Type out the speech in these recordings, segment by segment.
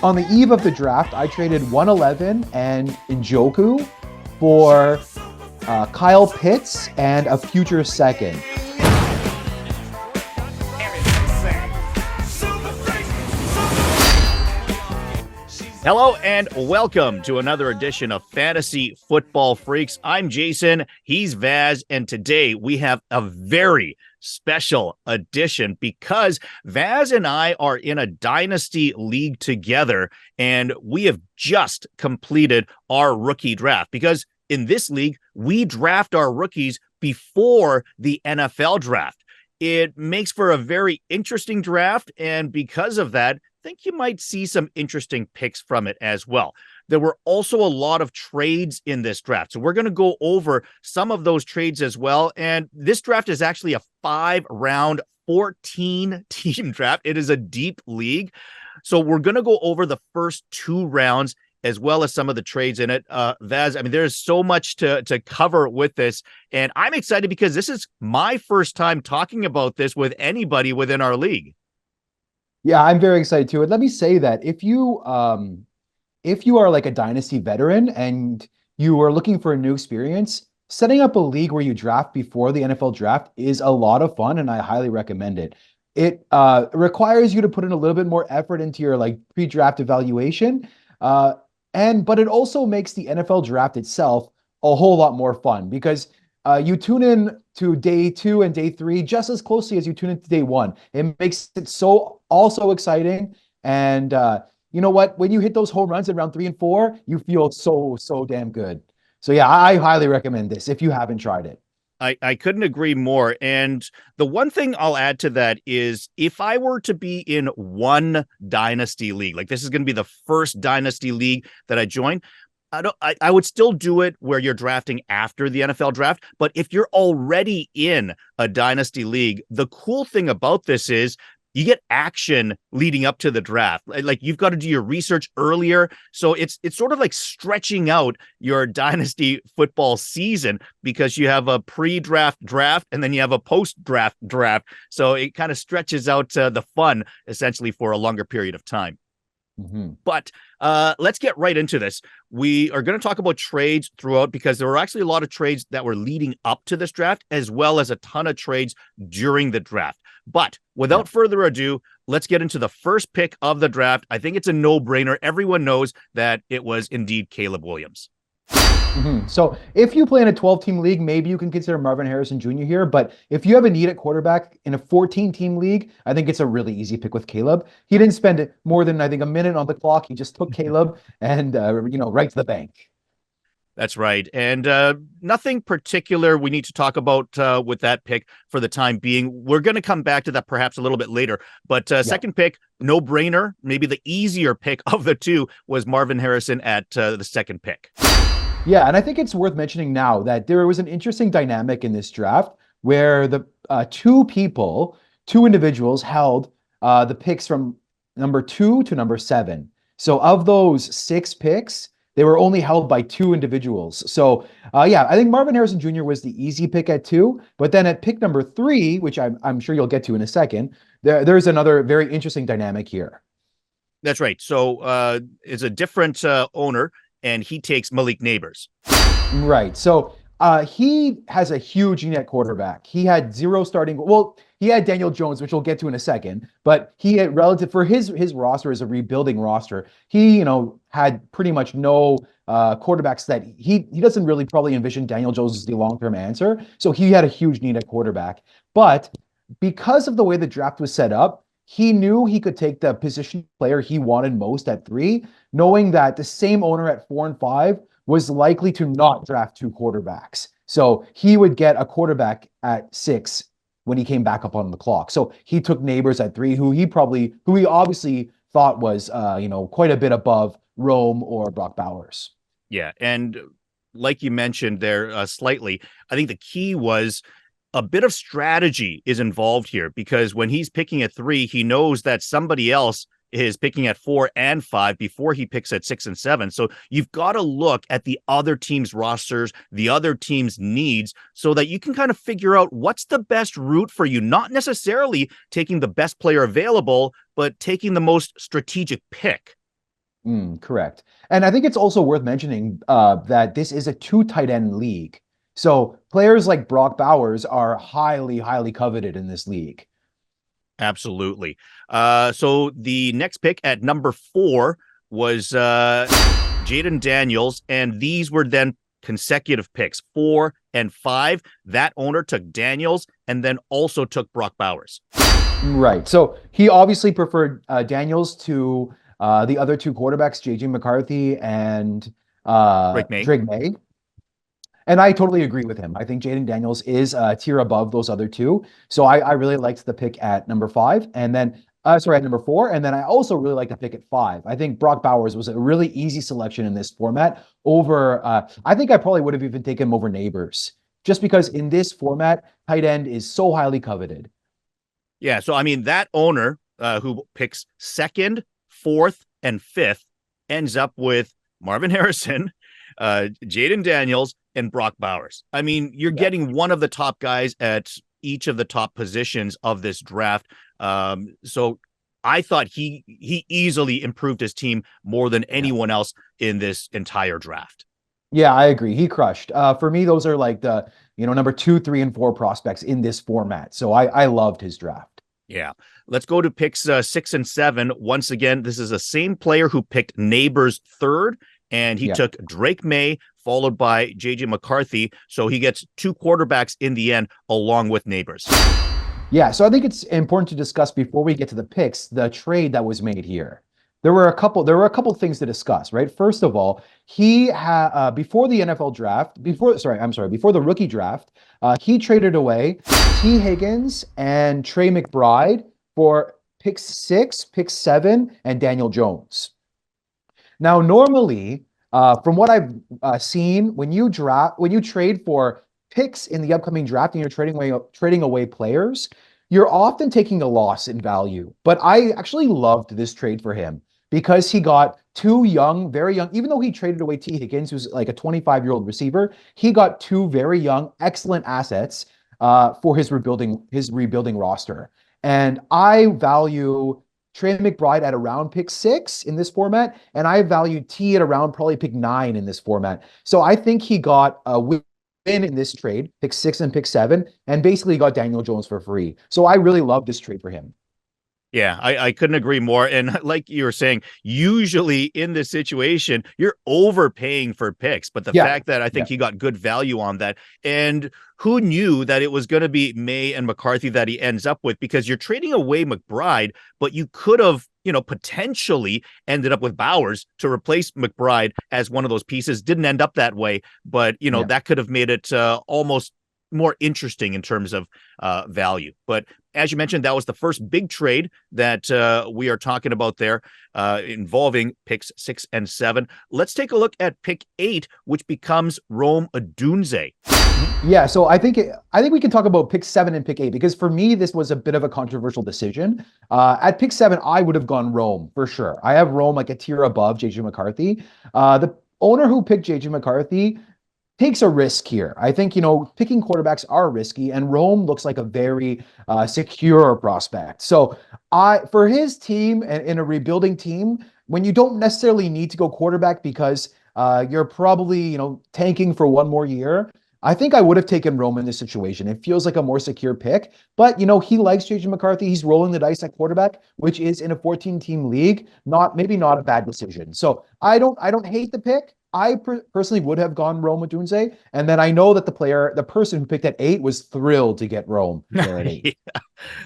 on the eve of the draft, I traded 111 and Njoku for Kyle Pitts and a future second. Hello and welcome to another edition of Fantasy Football Freaks. I'm Jason, he's Vaz, and today we have a very special edition because Vaz and I are in a Dynasty League together, and we have just completed our rookie draft because in this league, we draft our rookies before the NFL draft. It makes for a very interesting draft, and because of that, I think you might see some interesting picks from it as well. There were also a lot of trades in this draft, so we're going to go over some of those trades as well. And this draft is actually a 5-round, 14-team draft. It is a deep league, so we're going to go over the first 2 rounds as well as some of the trades in it. Vaz, I mean, there's so much to cover with this, and I'm excited because this is my first time talking about this with anybody within our league. Yeah, I'm very excited too. And let me say that if you are like a dynasty veteran and you are looking for a new experience, setting up a league where you draft before the NFL draft is a lot of fun, and I highly recommend it. It requires you to put in a little bit more effort into your like pre-draft evaluation, but it also makes the NFL draft itself a whole lot more fun because you tune in to day 2 and day 3 just as closely as you tune into day 1. It makes it so also exciting. And you know what? When you hit those home runs in round 3 and 4, you feel so damn good. So yeah, I highly recommend this if you haven't tried it. I couldn't agree more. And the one thing I'll add to that is if I were to be in one dynasty league, like this is going to be the first dynasty league that I join, I would still do it where you're drafting after the NFL draft. But if you're already in a dynasty league, the cool thing about this is you get action leading up to the draft. Like you've got to do your research earlier. So it's sort of like stretching out your dynasty football season because you have a pre-draft draft and then you have a post-draft draft. So it kind of stretches out the fun essentially for a longer period of time. Mm-hmm. But let's get right into this. We are going to talk about trades throughout because there were actually a lot of trades that were leading up to this draft, as well as a ton of trades during the draft. But without further ado, let's get into the first pick of the draft. I think it's a no-brainer. Everyone knows that it was indeed Caleb Williams. Mm-hmm. So if you play in a 12-team league, maybe you can consider Marvin Harrison Jr. here. But if you have a need at quarterback in a 14-team league, I think it's a really easy pick with Caleb. He didn't spend more than, I think, a minute on the clock. He just took Caleb and, right to the bank. That's right. And nothing particular we need to talk about with that pick for the time being. We're going to come back to that perhaps a little bit later. But second pick, no brainer. Maybe the easier pick of the two was Marvin Harrison at the second pick. Yeah, and I think it's worth mentioning now that there was an interesting dynamic in this draft where the two individuals held the picks from number 2 to number 7. So of those 6 picks, they were only held by 2 individuals. So I think Marvin Harrison Jr. was the easy pick at 2, but then at pick number 3, which I'm sure you'll get to in a second, there's another very interesting dynamic here. That's right. So it's a different owner, and he takes Malik Neighbors. Right. So he has a huge need at quarterback. He had 0 starting. Well, he had Daniel Jones, which we'll get to in a second, but he had relative for his roster is a rebuilding roster. He, had pretty much no quarterbacks that he doesn't really probably envision Daniel Jones as the long-term answer. So he had a huge need at quarterback. But because of the way the draft was set up, he knew he could take the position player he wanted most at 3, knowing that the same owner at 4 and 5 was likely to not draft 2 quarterbacks. So he would get a quarterback at 6 when he came back up on the clock. So he took Neighbors at 3, who he obviously thought was, quite a bit above Rome or Brock Bowers. Yeah. And like you mentioned there slightly, I think the key was a bit of strategy is involved here because when he's picking at 3, he knows that somebody else is picking at 4 and 5 before he picks at 6 and 7. So you've got to look at the other team's rosters, the other team's needs, so that you can kind of figure out what's the best route for you, not necessarily taking the best player available, but taking the most strategic pick. Correct. And I think it's also worth mentioning that this is a two tight end league. So players like Brock Bowers are highly, highly coveted in this league. Absolutely. So the next pick at number 4 was Jaden Daniels, and these were then consecutive picks, 4 and 5. That owner took Daniels and then also took Brock Bowers. Right. So he obviously preferred Daniels to the other two quarterbacks, JJ McCarthy and Drake May. And I totally agree with him. I think Jaden Daniels is a tier above those other two. So I really liked the pick at number 5. And then, sorry, at number 4. And then I also really like the pick at 5. I think Brock Bowers was a really easy selection in this format over, I think I probably would have even taken him over Neighbors, just because in this format, tight end is so highly coveted. Yeah. So, I mean, that owner who picks 2nd, 4th, and 5th ends up with Marvin Harrison, Jaden Daniels, and Brock Bowers. I mean, you're getting one of the top guys at each of the top positions of this draft. So I thought he easily improved his team more than anyone else in this entire draft. Yeah, I agree. He crushed. For me, those are like the, number 2, 3, and 4 prospects in this format. So I loved his draft. Yeah. Let's go to picks 6 and 7. Once again, this is the same player who picked Neighbors 3rd, and he took Drake May, followed by JJ McCarthy. So he gets 2 quarterbacks in the end, along with Neighbors. Yeah, so I think it's important to discuss before we get to the picks, the trade that was made here. There were a couple things to discuss, right? First of all, he had before the NFL draft, before the rookie draft, he traded away T. Higgins and Trey McBride for pick 6, pick 7, and Daniel Jones. Now, normally, from what I've seen, when you trade for picks in the upcoming draft and you're trading away players, you're often taking a loss in value. But I actually loved this trade for him because he got 2 young, very young, even though he traded away T. Higgins, who's like a 25-year-old receiver, he got 2 very young, excellent assets for his rebuilding roster. And I value Trey McBride at around pick 6 in this format, and I value T at around probably pick 9 in this format. So I think he got a win in this trade, pick 6 and pick 7, and basically got Daniel Jones for free. So I really love this trade for him. Yeah, I couldn't agree more. And like you were saying, usually in this situation, you're overpaying for picks. But the fact that I think he got good value on that, and who knew that it was going to be May and McCarthy that he ends up with, because you're trading away McBride, but you could have, potentially ended up with Bowers to replace McBride as one of those pieces. Didn't end up that way, but that could have made it almost more interesting in terms of value. But as you mentioned, that was the first big trade that we are talking about there, involving picks 6 and 7. Let's take a look at pick 8, which becomes Rome Odunze. Yeah, so I think we can talk about pick 7 and pick 8, because for me, this was a bit of a controversial decision. At pick 7, I would have gone Rome for sure. I have Rome like a tier above JJ McCarthy. The owner who picked JJ McCarthy takes a risk here. I think, picking quarterbacks are risky, and Rome looks like a very secure prospect. So for his team and in a rebuilding team, when you don't necessarily need to go quarterback because you're probably, tanking for one more year, I think I would have taken Rome in this situation. It feels like a more secure pick, but he likes JJ McCarthy. He's rolling the dice at quarterback, which is in a 14-team league, maybe not a bad decision. So I don't hate the pick. I personally would have gone Rome with Dunze, and then I know that the person who picked at 8 was thrilled to get Rome there at 8. Yeah,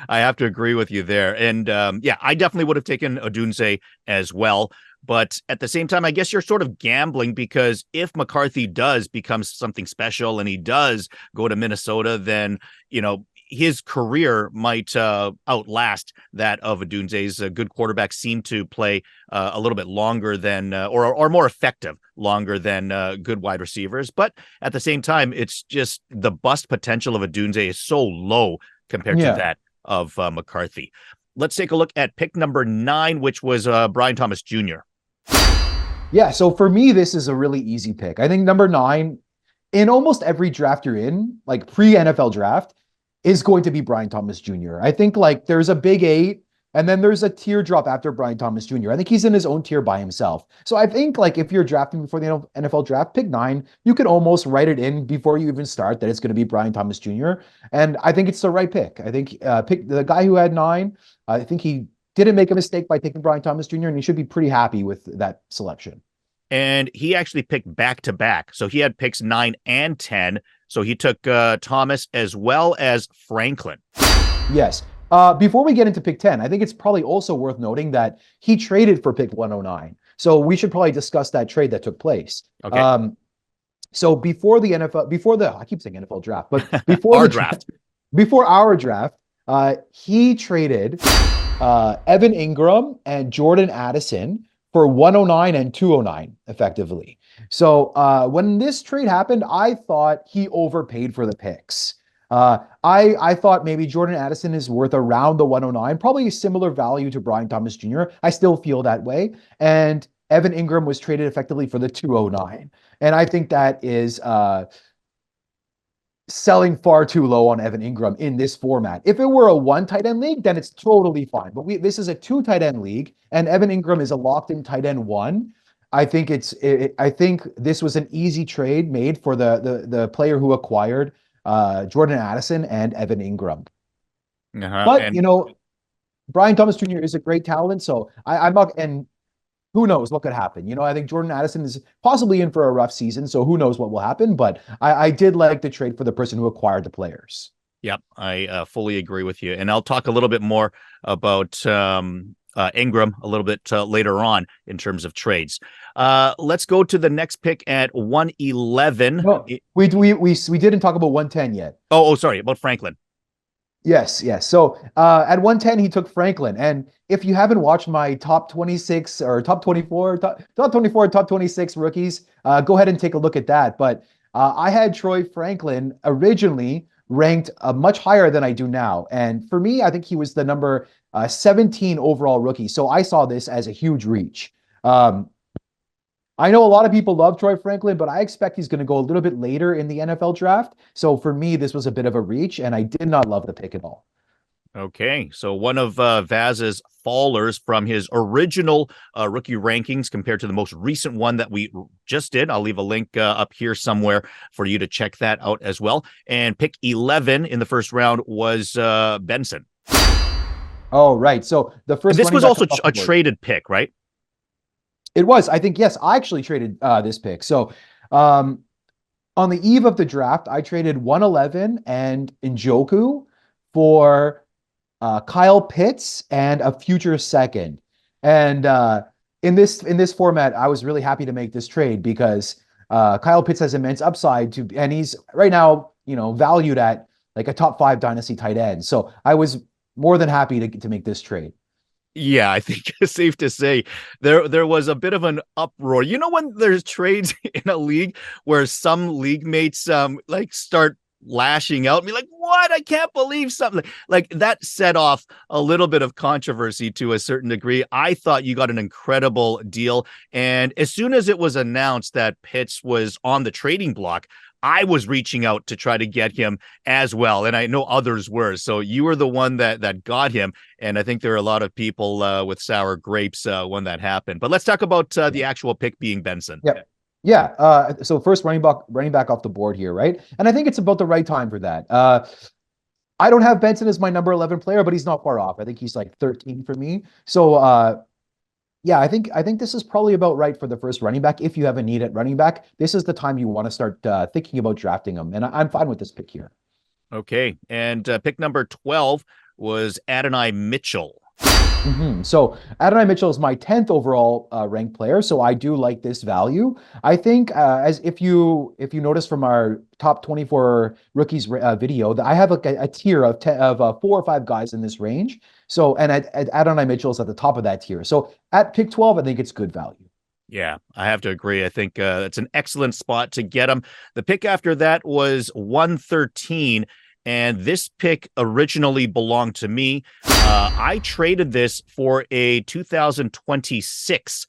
I have to agree with you there. And I definitely would have taken Odunze as well. But at the same time, I guess you're sort of gambling, because if McCarthy does become something special and he does go to Minnesota, then, his career might outlast that of Odunze's. Good quarterbacks seem to play a little bit longer than, or more effective longer than good wide receivers. But at the same time, it's just the bust potential of Odunze is so low compared to that of McCarthy. Let's take a look at pick number 9, which was Brian Thomas Jr. Yeah, so for me, this is a really easy pick. I think number 9, in almost every draft you're in, like pre-NFL draft, is going to be Brian Thomas Jr. I think like there's a big 8, And then there's a teardrop after Brian Thomas Jr. I think he's in his own tier by himself. So I think like if you're drafting before the NFL draft, pick 9, you can almost write it in before you even start that it's going to be Brian Thomas Jr. And I think it's the right pick. I think pick the guy who had 9. I think he didn't make a mistake by taking Brian Thomas Jr. and he should be pretty happy with that selection. And he actually picked back to back. So he had picks 9 and 10. So he took Thomas as well as Franklin. Yes. Before we get into pick 10, I think it's probably also worth noting that he traded for pick 109. So we should probably discuss that trade that took place. Okay. So before the I keep saying NFL draft, but before our the draft, before our draft, he traded Evan Ingram and Jordan Addison for 109 and 209 effectively. So when this trade happened, I thought he overpaid for the picks. I thought maybe Jordan Addison is worth around the 109, probably a similar value to Brian Thomas Jr. I still feel that way. And Evan Ingram was traded effectively for the 209. And I think that is selling far too low on Evan Ingram in this format. If it were a 1 tight end league, then it's totally fine. But this is a 2 tight end league, and Evan Ingram is a locked-in tight end 1. I think I think this was an easy trade made for the player who acquired Jordan Addison and Evan Ingram. But Brian Thomas Jr. is a great talent, so I'm not. And who knows what could happen? I think Jordan Addison is possibly in for a rough season, so who knows what will happen. But I did like the trade for the person who acquired the players. Yep, I fully agree with you, and I'll talk a little bit more about Ingram a little bit later on in terms of trades. Let's go to the next pick at 111. No, we didn't talk about 110 yet. Oh, sorry, about Franklin. Yes. So at 110, he took Franklin. And if you haven't watched my top 26 or top 24, top 26 rookies, go ahead and take a look at that. But I had Troy Franklin originally ranked much higher than I do now. And for me, I think he was the number 17 overall rookie. So I saw this as a huge reach. I know a lot of people love Troy Franklin, but I expect he's going to go a little bit later in the NFL draft. So for me, this was a bit of a reach, and I did not love the pick at all. Okay, so one of Vaz's fallers from his original rookie rankings compared to the most recent one that we just did. I'll leave a link up here somewhere for you to check that out as well. And pick 11 in the first round was Benson. Oh, right. So the first. And this was also a traded pick, right? It was. I think, yes, I actually traded this pick. So on the eve of the draft, I traded 111 and Njoku for Kyle Pitts and a future second. And in this format, I was really happy to make this trade because Kyle Pitts has immense upside and he's right now, valued at like a top 5 dynasty tight end. So I was more than happy to make this trade. Yeah, I think it's safe to say there was a bit of an uproar. When there's trades in a league where some league mates start lashing out and be like, what? I can't believe something like that set off a little bit of controversy to a certain degree. I thought you got an incredible deal. And as soon as it was announced that Pitts was on the trading block, I was reaching out to try to get him as well. And I know others were. So you were the one that got him. And I think there are a lot of people with sour grapes when that happened. But let's talk about the actual pick being Benson. Yeah. So first running back off the board here, right? And I think it's about the right time for that. I don't have Benson as my number 11 player, but he's not far off. I think he's like 13 for me. So yeah, I think this is probably about right for the first running back. If you have a need at running back, this is the time you want to start thinking about drafting him. And I'm fine with this pick here. Okay. And pick number 12 was Adonai Mitchell. So Adonai Mitchell is my 10th overall ranked player. So I do like this value. I think as if you notice from our top 24 rookies video that I have a tier of 4 or 5 guys in this range. So and at Adonai Mitchell is at the top of that tier. So at pick 12, I think it's good value. Yeah, I have to agree. I think it's an excellent spot to get him. The pick after that was 113. And this pick originally belonged to me. I traded this for a 2026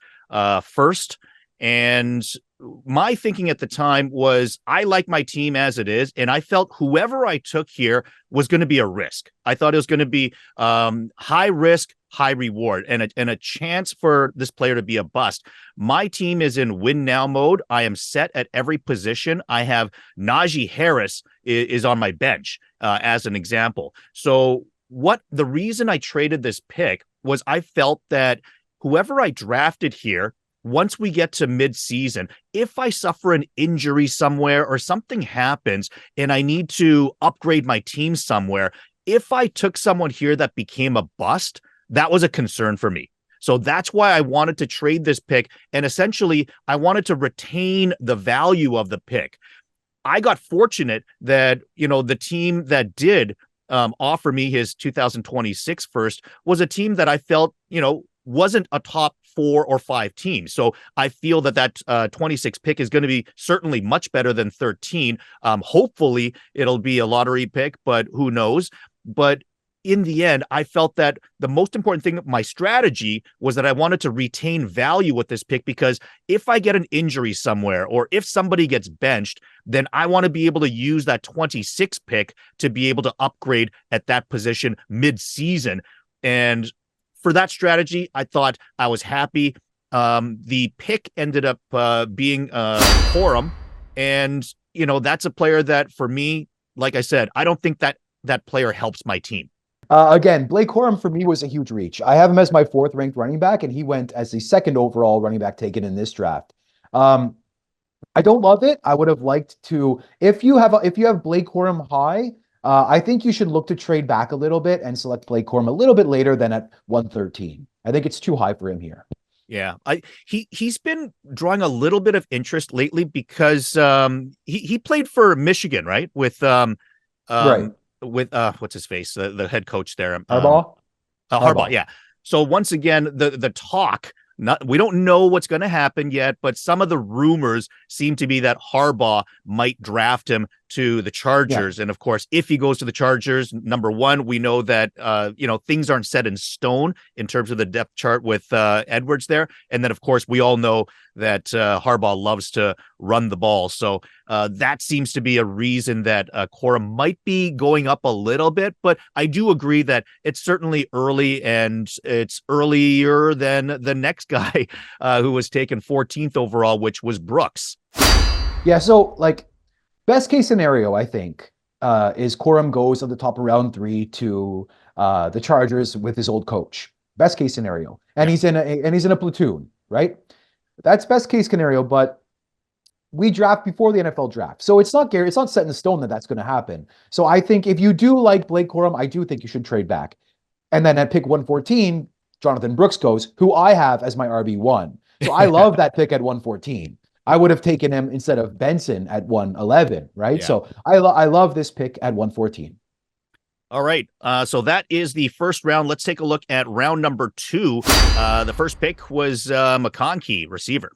first. And my thinking at the time was I like my team as it is, and I felt whoever I took here was going to be a risk. I thought it was going to be high risk, high reward, and a chance for this player to be a bust. My team is in win now mode. I am set at every position. I have Najee Harris is on my bench as an example. So the reason I traded this pick was I felt that whoever I drafted here, once we get to mid-season, if I suffer an injury somewhere or something happens and I need to upgrade my team somewhere, if I took someone here that became a bust, that was a concern for me. So that's why I wanted to trade this pick. And essentially, I wanted to retain the value of the pick. I got fortunate that, the team that did offer me his 2026 first was a team that I felt, wasn't a top 4 or 5 team. So I feel that 26 pick is going to be certainly much better than 13. Hopefully it'll be a lottery pick, but who knows? But in the end, I felt that the most important thing, my strategy was that I wanted to retain value with this pick, because if I get an injury somewhere or if somebody gets benched, then I want to be able to use that 26 pick to be able to upgrade at that position mid-season. And for that strategy, I thought I was happy. The pick ended up being Corum. And, that's a player that for me, like I said, I don't think that player helps my team. Again, Blake Corum for me was a huge reach. I have him as my 4th ranked running back, and he went as the 2nd overall running back taken in this draft. I don't love it. I would have liked to, if you have Blake Corum high, I think you should look to trade back a little bit and select Blake Corum a little bit later than at 113. I think it's too high for him here. Yeah, he's been drawing a little bit of interest lately because he played for Michigan, right? Right. With what's his face, the head coach there, Harbaugh. Harbaugh, yeah. So once again, the talk. We don't know what's going to happen yet, but some of the rumors seem to be that Harbaugh might draft him to the Chargers. Yeah. And of course, if he goes to the Chargers, number one, we know that, things aren't set in stone in terms of the depth chart with Edwards there. And then, of course, we all know that Harbaugh loves to run the ball. So that seems to be a reason that Corum might be going up a little bit. But I do agree that it's certainly early, and it's earlier than the next guy who was taken 14th overall, which was Brooks. Yeah, so best case scenario, I think, is Corum goes at the top of round 3 to the Chargers with his old coach. Best case scenario, and he's in a platoon, right? That's best case scenario, but we draft before the NFL draft, so it's not set in stone that that's going to happen. So I think if you do like Blake Corum, I do think you should trade back, and then at pick 114, Jonathan Brooks goes, who I have as my RB1. So I love that pick at 114. I would have taken him instead of Benson at 111, right? Yeah. So I love this pick at 114. All right. So that is the first round. Let's take a look at round number 2. The first pick was McConkey, receiver.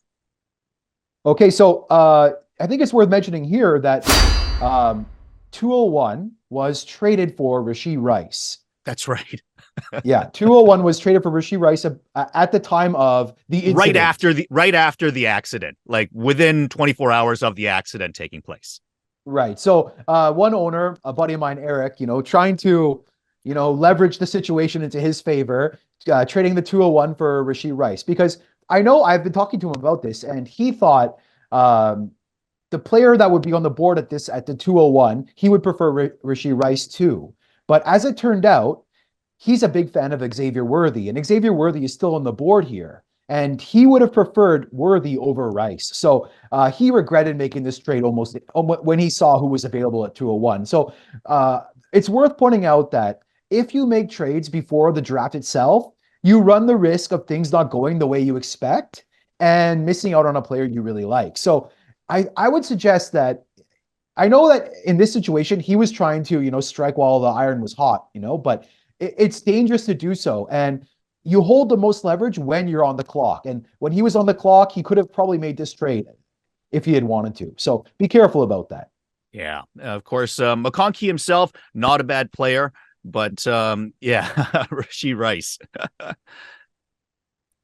Okay. So I think it's worth mentioning here that 201 was traded for Rashee Rice. That's right. Yeah, 201 was traded for Rashee Rice at the time of the incident. Right after the accident, like within 24 hours of the accident taking place. Right. So one owner, a buddy of mine, Eric, trying to, leverage the situation into his favor, trading the 201 for Rashee Rice, because I know I've been talking to him about this, and he thought the player that would be on the board at the 201, he would prefer Rashee Rice too. But as it turned out, he's a big fan of Xavier Worthy, and Xavier Worthy is still on the board here, and he would have preferred Worthy over Rice. So he regretted making this trade almost when he saw who was available at 201. So it's worth pointing out that if you make trades before the draft itself, you run the risk of things not going the way you expect and missing out on a player you really like. So I would suggest that, I know that in this situation, he was trying to, strike while the iron was hot, but it's dangerous to do so. And you hold the most leverage when you're on the clock. And when he was on the clock, he could have probably made this trade if he had wanted to. So be careful about that. Yeah, of course. McConkey himself, not a bad player, but Rashee Rice.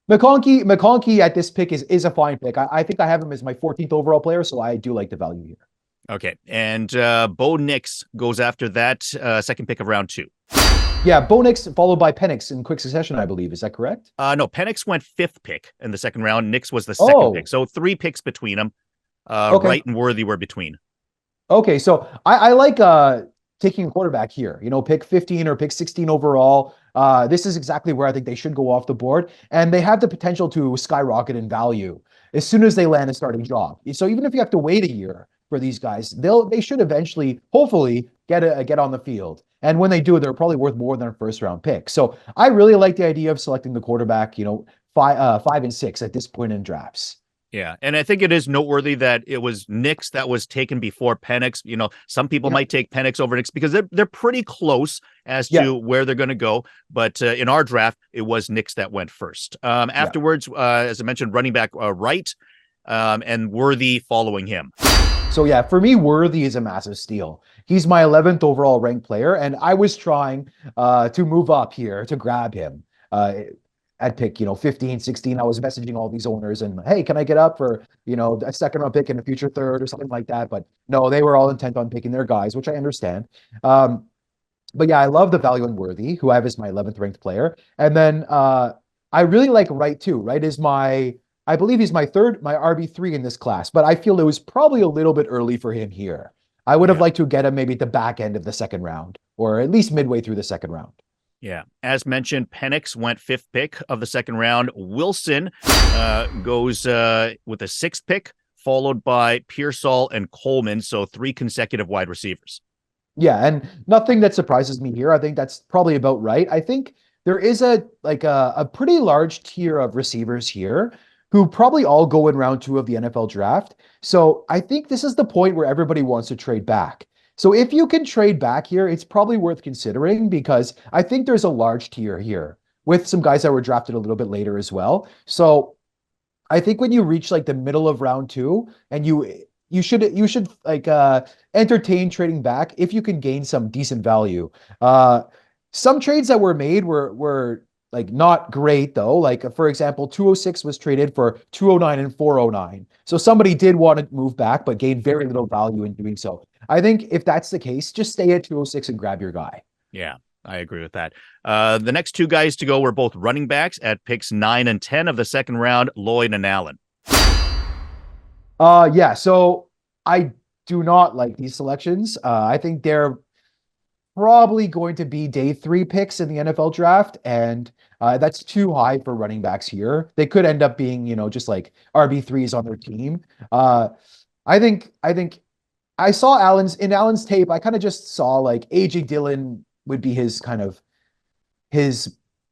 McConkey at this pick is a fine pick. I think I have him as my 14th overall player, so I do like the value here. Okay. And Bo Nix goes after that second pick of round 2. Yeah, Bo Nix followed by Penix in quick succession, I believe. Is that correct? No, Penix went 5th pick in the second round. Nix was the second pick. So 3 picks between them. Okay. Wright and Worthy were between. Okay, so I like taking a quarterback here. Pick 15 or pick 16 overall. This is exactly where I think they should go off the board, and they have the potential to skyrocket in value as soon as they land a starting job. So even if you have to wait a year for these guys, they should eventually, hopefully, get on the field. And when they do, they're probably worth more than a first round pick. So I really like the idea of selecting the quarterback, 5 and 6 at this point in drafts. Yeah, and I think it is noteworthy that it was Nix that was taken before Penix. Some people might take Penix over Nix because they're pretty close as to where they're going to go. But in our draft, it was Nix that went first. Afterwards, as I mentioned, running back Wright and Worthy following him. So yeah, for me, Worthy is a massive steal. He's my 11th overall ranked player, and I was trying to move up here to grab him. At pick, 15, 16, I was messaging all these owners and, hey, can I get up for, a second round pick in a future third or something like that? But no, they were all intent on picking their guys, which I understand. But yeah, I love the value in Worthy, who I have as my 11th ranked player. And then I really like Wright too. Wright is I believe he's my RB3 in this class, but I feel it was probably a little bit early for him here. I would have liked to get him maybe at the back end of the second round, or at least midway through the second round. Yeah. As mentioned, Penix went 5th pick of the second round. Wilson goes with the 6th pick, followed by Pearsall and Coleman. So 3 consecutive wide receivers. Yeah. And nothing that surprises me here. I think that's probably about right. I think there is a pretty large tier of receivers here who probably all go in round 2 of the NFL draft. So I think this is the point where everybody wants to trade back. So if you can trade back here, it's probably worth considering because I think there's a large tier here with some guys that were drafted a little bit later as well. So I think when you reach like the middle of round 2 and you should entertain trading back if you can gain some decent value. Some trades that were made were like not great though. Like for example, 206 was traded for 209 and 409. So somebody did want to move back, but gained very little value in doing so. I think if that's the case, just stay at 206 and grab your guy. Yeah, I agree with that. The next 2 guys to go were both running backs at picks 9 and 10 of the second round, Lloyd and Allen. Yeah, so I do not like these selections. I think they're probably going to be day 3 picks in the NFL draft, and that's too high for running backs here. They could end up being, just like RB3s on their team. I think I saw Allen's tape. I kind of just saw like AJ Dillon would be his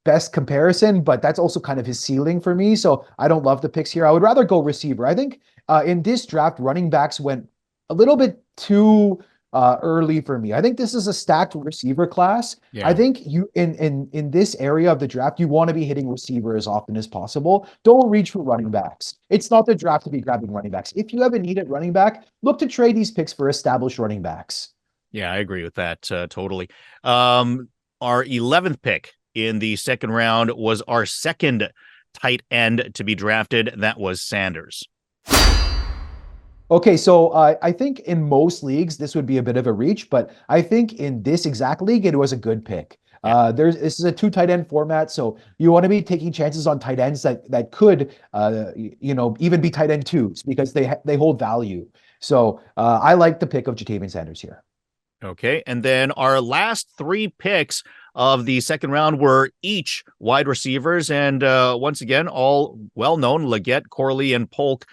best comparison, but that's also kind of his ceiling for me. So I don't love the picks here. I would rather go receiver. I think in this draft, running backs went a little bit too early for me. I think this is a stacked receiver class. Yeah. I think you in this area of the draft, you want to be hitting receiver as often as possible. Don't reach for running backs. It's not the draft to be grabbing running backs. If you have a need at running back, look to trade these picks for established running backs. Yeah, I agree with that totally. Our 11th pick in the second round was our second tight end to be drafted. That was Sanders. Okay, so I think in most leagues, this would be a bit of a reach, but I think in this exact league, it was a good pick. This is a 2 tight end format, so you want to be taking chances on tight ends that could, even be tight end 2s because they hold value. So I like the pick of Ja'Tavion Sanders here. Okay, and then our last 3 picks of the second round were each wide receivers, and once again, all well-known, Leggett, Corley, and Polk.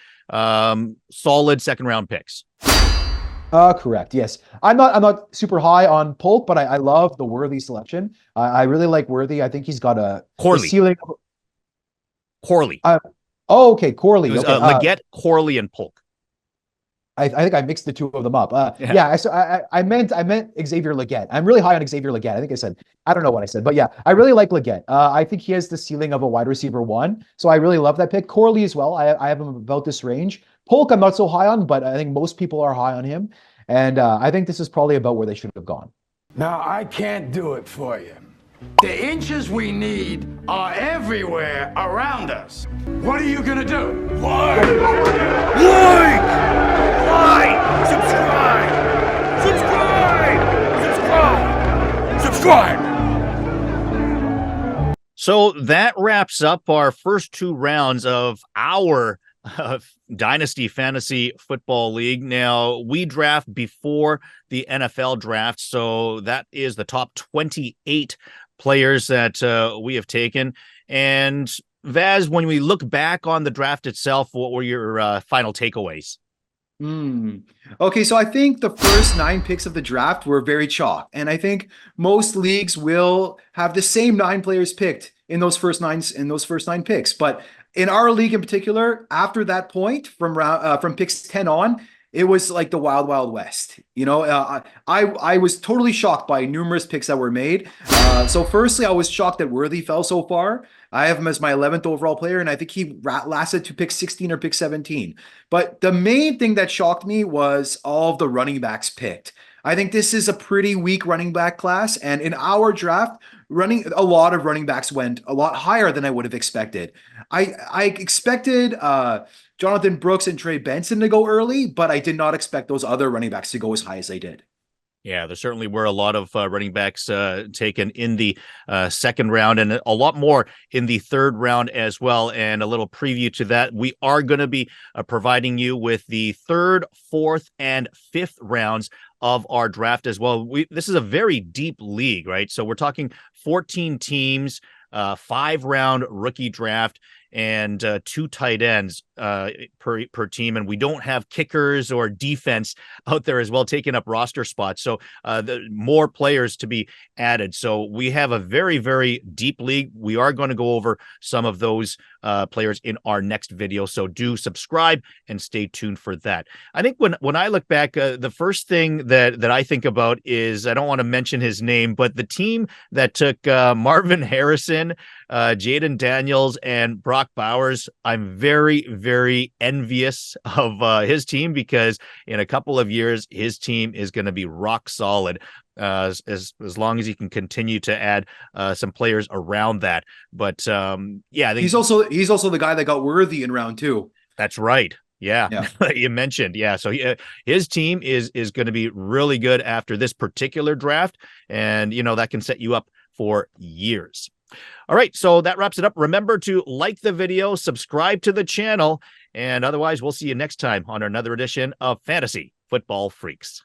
Solid second round picks. Correct. Yes. I'm not super high on Polk, but I love the Worthy selection. I really like Worthy. I think he's got a ceiling. Corley. Okay. Corley. It was, okay. Leggett, Corley, and Polk. I think I mixed the 2 of them up. So I meant Xavier Leggett. I'm really high on Xavier Leggett. I don't know what I said, but yeah, I really like Leggett. I think he has the ceiling of a wide receiver 1. So I really love that pick. Corley as well. I have him about this range. Polk, I'm not so high on, but I think most people are high on him. And I think this is probably about where they should have gone. Now, I can't do it for you, The inches we need are everywhere around us. What are you gonna do? Like! Subscribe! So that wraps up our first 2 rounds of our Dynasty Fantasy Football League. Now, we draft before the NFL draft, so that is the top 28 players that we have taken. And Vaz, when we look back on the draft itself, what were your final takeaways? Okay, so I think the first 9 picks of the draft were very chalk, and I think most leagues will have the same 9 players picked in those first 9 picks. But in our league in particular, after that point, from picks 10 on, it was like the wild, wild west. I was totally shocked by numerous picks that were made. So firstly, I was shocked that Worthy fell so far. I have him as my 11th overall player, and I think he lasted to pick 16 or pick 17. But the main thing that shocked me was all of the running backs picked. I think this is a pretty weak running back class, and in our draft, a lot of running backs went a lot higher than I would have expected. I expected Jonathan Brooks and Trey Benson to go early, but I did not expect those other running backs to go as high as they did. Yeah, there certainly were a lot of running backs taken in the second round, and a lot more in the third round as well. And a little preview to that, we are going to be providing you with the third, fourth, and fifth rounds of our draft as well. This is a very deep league, right? So we're talking 14 teams, 5-round rookie draft, and 2 tight ends per team, and we don't have kickers or defense out there as well taking up roster spots, so the more players to be added. So we have a very, very deep league. We are going to go over some of those players in our next video, so do subscribe and stay tuned for that. I think when I look back, the first thing that I think about is, I don't want to mention his name, but the team that took Marvin Harrison, Jaden Daniels, and Brock Bowers, I'm very, very envious of his team, because in a couple of years, his team is going to be rock solid as long as he can continue to add some players around that. But yeah, I think he's also the guy that got Worthy in round 2. That's right. Yeah. You mentioned. Yeah. So his team is going to be really good after this particular draft. And, that can set you up for years. All right. So that wraps it up. Remember to like the video, subscribe to the channel, and otherwise we'll see you next time on another edition of Fantasy Football Freaks.